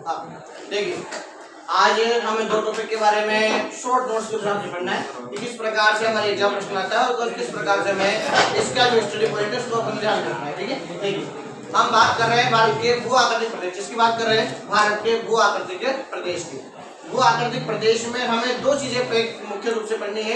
देखिए आज हमें दो टॉपिक के बारे में शॉर्ट नोट्स के हिसाब से पढ़ना है कि किस प्रकार से हमारे एग्जाम प्रश्न आता है और किस प्रकार से हमें इसका जो स्टडी पॉइंट है उसको अपन ध्यान रखना है। ठीक है, देखिए हम बात कर रहे हैं भारत के भू आकृतिक प्रदेश, जिसकी बात कर रहे हैं भारत के भू आकृतिक प्रदेश की। भू आकृतिक प्रदेश में हमें दो चीजें मुख्य रूप से पढ़नी है।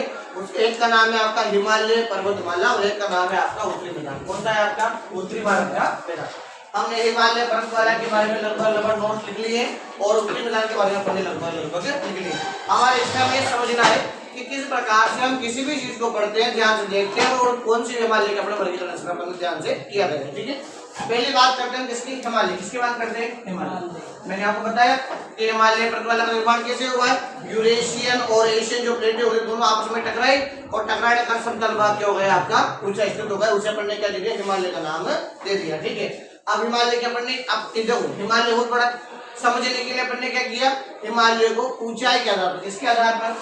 एक का नाम है आपका हिमालय पर्वतमाला और एक का नाम है आपका उत्तरी मैदान। कौन सा है आपका? उत्तरी भारत का मैदान। हमने हिमालय पर्वतमाला के बारे में लगभग नोट लिख लिए और उत्तरी मैदान के बारे में पढ़ने लगभग लिख लिए। हमारे इसमें हमें समझना है कि किस प्रकार से हम किसी भी चीज को पढ़ते हैं, ध्यान से देखते हैं और कौन सी हिमालय के अपने वर्गीकरण ध्यान से किया गया है। ठीक है, पहली बात करते हैं किसकी? हिमालय। किसकी बात करते हैं? हिमालय। मैंने आपको बताया कि हिमालय पर्वतमाला का निर्माण कैसे हुआ है? यूरेशियन और एशियन जो प्लेटें हो गई दोनों आपस में टकराई और टकराने का समतल भाग क्या हो गया आपका? ऊंचा स्थित हो गया। उसे अपन ने क्या दे दिया? हिमालय का नाम दे दिया। ठीक है, अब हिमालय के अपन ने अब देखो हिमालय बहुत बड़ा समझने के लिए अपन ने क्या किया? हिमालय को ऊंचाई के आधार पर, किसके आधार पर?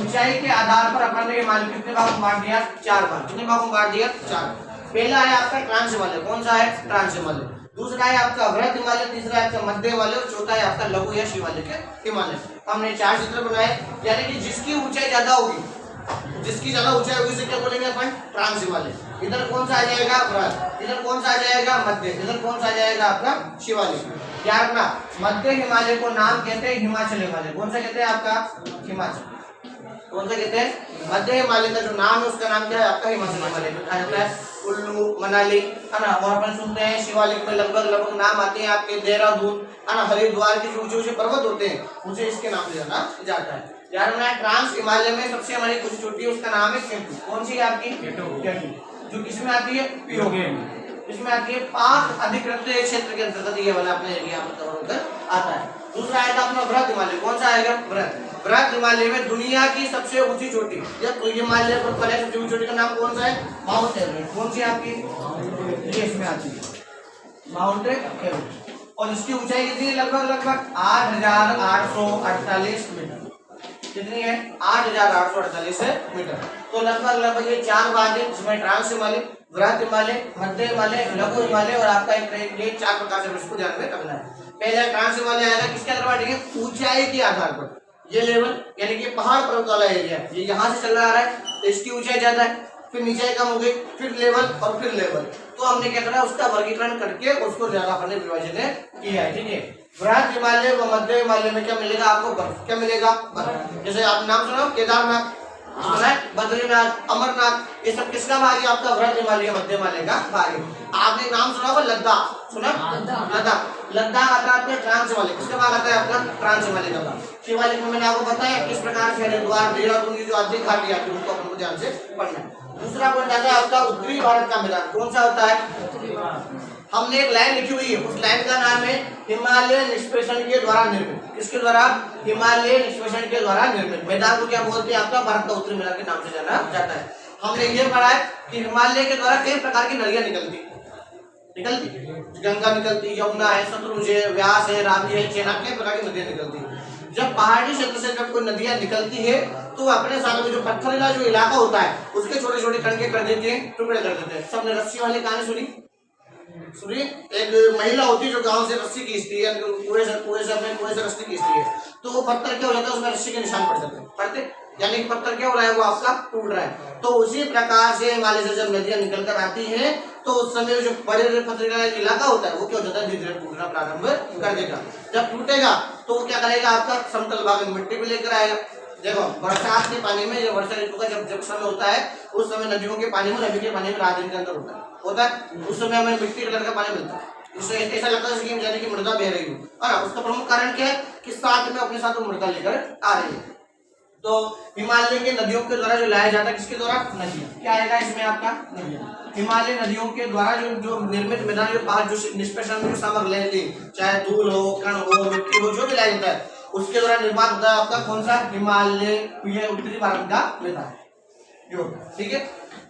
ऊंचाई के आधार पर अपन ने हिमालय कितने भाग में बांट दिया? 4 भाग। कितने भाग में बांट दिया? 4। पहला है आपका ट्रांस हिमालय। कौन सा है? ट्रांस हिमालय। दूसरा है आपका वृहद हिमालय, तीसरा है आपका मध्य हिमालय और चौथा है आपका लघु या शिवालय के हिमालय। हमने 4 चित्र बनाए, यानी कि जिसकी ऊंचाई ज्यादा होगी, जिसकी ज्यादा ऊंचाई होगी उसे क्या बोलेंगे अपन? ट्रांस हिमालय। इधर कौन सा आ जाएगा? वृहद। इधर कौन सा आ जाएगा? मध्य। इधर कौन सा आ जाएगा आपका? शिवालय। याद रखना, मध्य हिमालय को नाम कहते हैं हिमाचल हिमालय। कौन सा कहते हैं आपका? हिमाचल। कौन सा कहते हैं? मध्य हिमालय का जो नाम है उसका नाम क्या है आपका? हिमाचल हिमालय। कहा जाता है कुल्लू, मनाली, है ना। और अपन सुनते हैं शिवालिक में लगभग नाम आते हैं आपके देहरादून, है ना, हरिद्वार के जो ऊंचे पर्वत होते हैं उसे इसके नाम से जाना जाता है। यार मैं ट्रांस हिमालय में सबसे हमारी कुछ चोटी है उसका नाम है केटू। कौन सी है आपकी? केटू। जो किसमें आती है? पीओके। इसमें आती है पाक अधिकृत क्षेत्र के अंतर्गत ये वाला अपने एरिया में कवर होकर आता है। दूसरा आएगा अपना वृहद हिमालय। कौन सा आएगा? वृहद। वृहद हिमालय में दुनिया की सबसे ऊंची चोटी, जब हिमालय पर सबसे ऊंची चोटी का नाम कौन सा है? Mount Everest. कौन सी आपकी? ये इसमें आती है माउंट एवरेस्ट। और इसकी ऊंचाई कितनी है? लगभग 8,848 मीटर। कितनी है? 8,848 मीटर। तो लगभग ये 4 भाग है, जिसमें ट्रांस हिमालय, वृहद हिमालय, मध्य हिमालय, लघु हिमालय और आपका एक ये 4 प्रकार से इसको ध्यान में रखना है। पहला ट्रांस हिमालय आएगा किसके आधार पर बांटेंगे? ऊंचाई के आधार पर। ये लेवल यानी कि पहाड़ पर्वत वाला एरिया, ये यहाँ से चल रहा है तो इसकी ऊंचाई ज्यादा है, फिर नीचे कम हो गई, फिर लेवल और फिर लेवल। तो हमने क्या करा? उसका वर्गीकरण करके उसको ज्यादा अपने विभाजन किया है। ठीक है, वृहद हिमालय व मध्य हिमालय में क्या मिलेगा आपको? बर्फ। क्या मिलेगा? बर्फ। जैसे आप नाम सुना केदारनाथ, बद्रीनाथ, अमरनाथ, ये सब किसका भाग है आपका? वृहद हिमालय मध्य हिमालय का भाग है। आपने नाम सुना होगा लद्दाख, सुना? लद्दाख। लद्दाख आता है आपका ट्रांस हिमालय। किसका भाग आता है आपका? ट्रांस हिमालय का भाग। शिवालिक में मैंने आपको बताया किस प्रकार से हरिद्वार, देहरादून की जो आदि घाटी आती है उसको अपन को ध्यान से पढ़ना है। दूसरा पॉइंट आता है आपका उत्तरी भारत का मैदान। कौन सा होता है? उत्तरी भारत। हमने एक लाइन लिखी हुई है, उस लाइन का नाम है हिमालय निष्पेषण के द्वारा निर्मित। किसके द्वारा? हिमालय निष्पेषण के द्वारा निर्मित मैदान को क्या बोलते हैं आपका? भारत का उत्तरी मैदान के नाम से जाना जाता है। हमने ये पढ़ा है कि हिमालय के द्वारा कई प्रकार की नदियां निकलती, गंगा निकलती, यमुना है, सतलुज है, व्यास है, रावी है, चेनाब, कई प्रकार की नदियां निकलती है। जब पहाड़ी क्षेत्र से जब कोई नदियां निकलती है तो अपने साथ में जो पत्थरीला जो इलाका होता है उसके छोटे छोटे कणके कर देते हैं, टुकड़े कर देते हैं। सबने रस्सी वाली कहानी सुनी? एक महिला होती है जो गांव से रस्सी खींचती है, कुएं से रस्सी खींचती है, तो वो पत्थर क्या हो जाता है? उसमें रस्सी के निशान पड़ जाते हैं, पड़ते, यानी कि पत्थर क्या हो रहा है? वो आपका टूट रहा है। तो उसी प्रकार से हिमालय से जब नदियां निकल कर आती हैं तो उस समय जो बड़े पथरीला इलाका होता है वो क्या हो जाता है? धीरे धीरे टूटना प्रारंभ कर देगा। जब टूटेगा तो वो क्या करेगा? आपका समतल भाग में मिट्टी भी लेकर आएगा। देखो बरसात के पानी में, जब वर्षा ऋतु का जब समय होता है उस समय नदियों के पानी में, नदी के पानी में रात दिन के अंदर होता है उस समय हमें मिट्टी कलर का पानी मिलता है। उससे ऐसा लगता है जाने की मृदा बह रही हो, है ना। उसका प्रमुख कारण क्या है? कि साथ में अपने साथ मृदा लेकर आ रही है। तो हिमालय के नदियों के द्वारा जो लाया जाता है, किसके द्वारा? नदियां। क्या आएगा इसमें आपका? नदियां। हिमालय नदियों के द्वारा जो निर्मित मैदान जो बाहर जो निष्पेषण में जो सामग्री लेती, चाहे धूल हो, कण हो, मिट्टी हो, जो भी लाया जाता है उसके द्वारा निर्माण होता है आपका कौन सा? हिमालय, ये उत्तरी भारत का मैदान। ठीक है,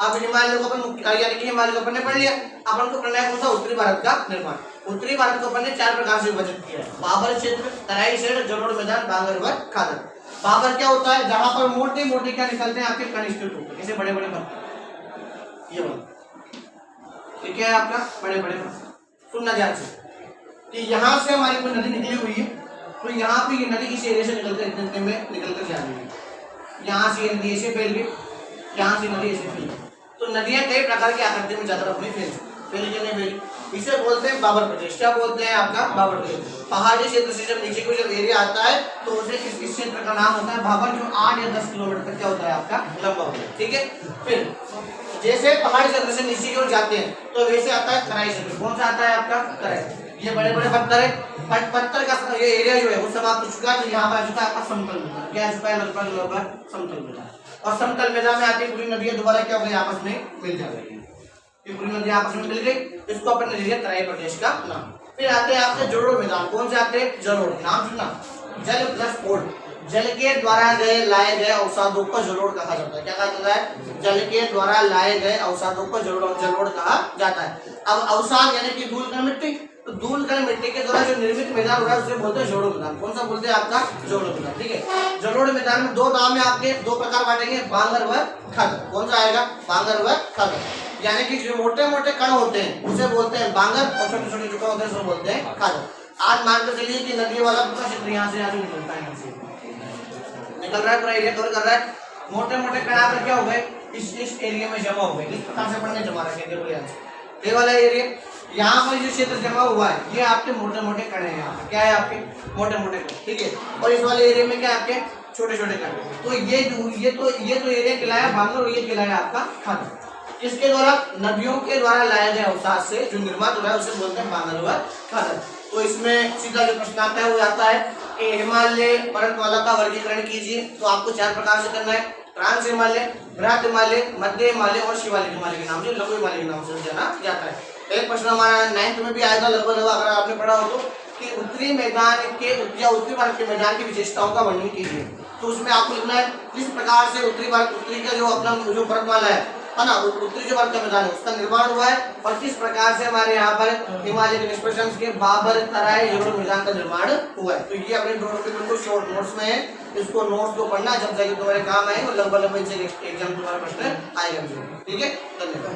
अब हिमालय को अपन यानी कि हिमालय को अपन ने पढ़ लिया। अपन को पढ़ना है कौन सा? उत्तरी भारत का निर्माण। उत्तरी भारत को अपन ने 4 प्रकार से विभाजित किया है। बाबर क्षेत्र, तराई क्षेत्र, जलोढ़ मैदान, बांगरवर, खादर। बाबर क्या होता है? जहां पर मोटे मोटे क्या निकलते हैं आपके? कण स्थित होते हैं, ऐसे बड़े बड़े पत्थर। ये वाला ठीक है आपका, बड़े बड़े पत्थर। सुनना ध्यान से। कि यहाँ से हमारी कोई नदी निकली हुई है, तो यहाँ पे ये नदी इस एरिया से निकलकर इतने में निकलकर जा रही है। यहाँ से ये नदी ऐसे फैल गई, यहाँ से नदी ऐसे फैल गई। तो नदियाँ कई प्रकार की आकृति में ज्यादा अपनी फैली कि नहीं फैली, इसे बोलते हैं बाबर प्रदेश। क्या बोलते हैं आपका? बाबर प्रदेश। पहाड़ी क्षेत्र से जब नीचे को जब एरिया आता है तो उसे इस क्षेत्र का नाम होता है बाबर, जो 8 या 10 किलोमीटर तक क्या होता है आपका लंबा होता है। ठीक है, फिर जैसे पहाड़ी क्षेत्र से नीचे की ओर जाते हैं तो वैसे आता है तराई क्षेत्र। कौन सा आता है आपका? तराई। ये बड़े बड़े पत्थर है, पत्थर का ये एरिया जो है वो समाप्त हो चुका है, तो यहाँ पर आ चुका है आपका समतल मैदान। क्या आ चुका है? लगभग समतल मैदान। और समतल मैदान में आती पूरी नदियां दोबारा क्या हो गई? आपस में मिल जा रही है। ये पूरी नदी आपस में मिल गई, इसको अपन ने दिया तराई प्रदेश का नाम। फिर आते हैं आपके जलोढ़ मैदान। कौन से आते हैं? जलोढ़। नाम सुना? जल प्लस ओढ़। जल के द्वारा लाए गए अवसादों को जलोढ़ कहा जाता है। क्या कहा जाता है? जल के द्वारा लाए गए अवसादों को जलोढ़ कहा जाता है। अब अवसाद यानी कि धूलकण मिट्टी, तो धूलकण मिट्टी के द्वारा जो निर्मित मैदान हो रहा है उसे बोलते हैं जलोढ़ मैदान। कौन सा बोलते हैं? आपका जलोढ़ मैदान। ठीक है, जलोढ़ मैदान में दो नाम है आपके, दो प्रकार बांटेंगे, बांगर व खद। कौन सा आएगा? बांगर व खद। यानी कि जो मोटे मोटे कण होते हैं उसे बोलते हैं बांगर, और छोटे छोटे जो कण होते हैं उसे बोलते हैं खद। आज मान कर चलिए कि नदी वाला पूरा क्षेत्र यहाँ से आगे निकलता है, यहाँ से निकल रहा है, पूरा एरिया कवर कर रहा है। मोटे मोटे कण आकर क्या हो गए? इस एरिया में जमा हो गए। इस प्रकार से पढ़ने जमा रखे ये वाला एरिया, यहाँ पर जो क्षेत्र जमा हुआ है ये आपके मोटे मोटे कण है। यहाँ क्या है? आपके मोटे मोटे कण। ठीक है, और इस वाले एरिया में क्या है? आपके छोटे छोटे कण। तो ये तो एरिया कहलाया बांगर और ये कहलाया आपका खद। इसके द्वारा नदियों के द्वारा लाए गए अवसाद से जो निर्माण हो रहा है उसे बोलते हैं बांगर व खद। तो इसमें सीधा जो प्रश्न आता है वो आता है कि हिमालय पर्वतमाला का वर्गीकरण कीजिए। तो आपको 4 प्रकार से करना है, ट्रांस हिमालय, बृहत हिमालय, मध्य हिमालय और शिवालिक हिमालय के नाम से, लघु हिमालय के नाम से जाना जाता है। एक प्रश्न हमारा 9th में भी आएगा लगभग, अगर आपने पढ़ा हो तो, कि उत्तरी मैदान के या उत्तरी भारत के मैदान की विशेषताओं का वर्णन कीजिए। तो उसमें आपको लिखना है किस प्रकार से उत्तरी का जो अपना जो पर्वतमाला है ना, उत्तरी जो भारत का मैदान है उसका निर्माण हुआ है, और किस प्रकार से हमारे यहाँ पर हिमालय के निष्कर्षण के बाबर, तराई, जलोढ़ मैदान का निर्माण हुआ है। तो ये अपने बिल्कुल शॉर्ट नोट्स में है, इसको नोट्स को पढ़ना जब जाके तुम्हारे काम आएंगे, और लगभग एग्जाम तुम्हारा प्रश्न आएगा। ठीक है, धन्यवाद।